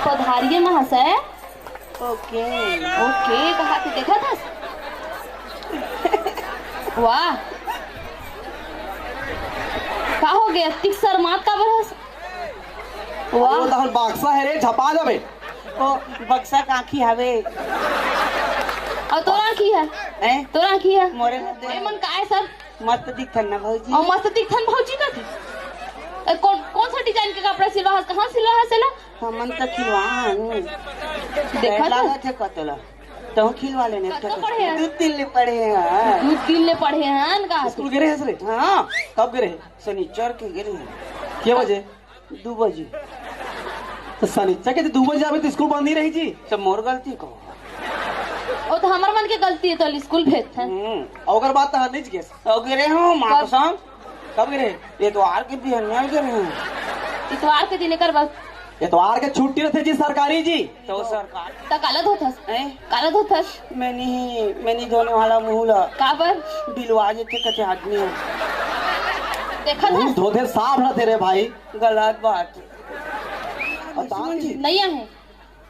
पधारिए महाशय। Okay okay कहा थे, देखा था? वाह, का हो गया? तिक शर्मात का बरस? वाह, वो तहल बाक्सा है रे, छपा जाबे। ओ बक्सा काखी हवे और तोरा की है? हैं तोरा की है? मोरे ए मन का है सर? मत दिखन ना भौजी। और मस्त दिखन भौजी का थे। कौन सा डिजाइन के कपड़ा सिलवा है? कहाँ सिलवा है सेला? हमन त खिलवान देखा था? लागत है कतला तो खिलवा लेने कब पढ़े हैं? दूध तिल पढ़े हैं। 2 दिन ले पढ़े हैं का? स्कूल गिरे हैं रे? हाँ कब गिरे? शनिचर के गिरे हैं के बजे? 2 बजे। तो शनिचर के 2 बजे आवे तो स्कूल बंद नहीं रही जी। सब मोर गलती को ओ तो हमार मन के गलती है, तो स्कूल भेज है। अगर बात तो नहीं के तो गिरे हो माँ कब? कसम कब गिरे? ये तो आर के बिहनिया गिरे हैं। इतवार के दिन कर बस इतवार के छुट्टी रहते जी सरकारी जी। तो सरकार त कालत होथस, हैं कालत होथस मैं नहीं धोने वाला मुहला का पर? बिलवा जेते कते आदमी है। देखा मुंह था? धोते साफ रहते रे भाई। गलत बात बताओ जी। नहीं है।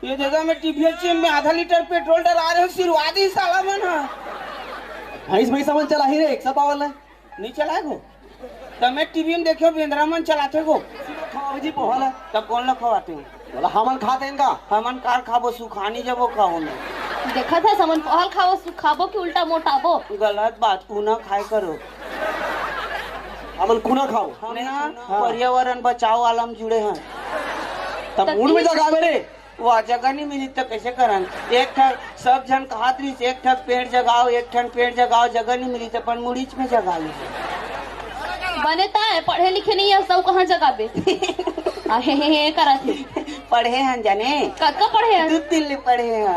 ये जगह में टीवीएच में आधा लीटर पेट्रोल डरा रहे हो सिरवादी साला मन है। भैंस भैंसा मन चला ही रे, एक सब आवल है। नहीं चलाए गो तमे टीवी में देखो बेंद्रा मन चलाते गो खाओ जी पोहल है। तब कौन लखवाते हो? बोला हमन खाते इनका। हमन कार खाबो सुखानी जबो खाओ में देखा था? समन पहल खाओ खाबो कि उल्टा मोटाबो? गलत बात ऊना खाए करो। हमन कुना खाओ। हम ना हाँ। पर्यावरण बचाओ वाला में जुड़े हैं। तब मूड में जगावे रे। वह जगह नहीं मिली तो कैसे करन? एक ठन सब जन कहात रही एक ठन पेड़ जगाओ, एक ठन पेड़ जगाओ, जगह नहीं मिली तो अपन मुड़ीच में जगा ली। बनेता है, पढ़े लिखे नहीं है सब, कहाँ जगाबे? हे करा थे। पढ़े हैं जाने कब पढ़े हैं? 2 दिन पढ़े हैं।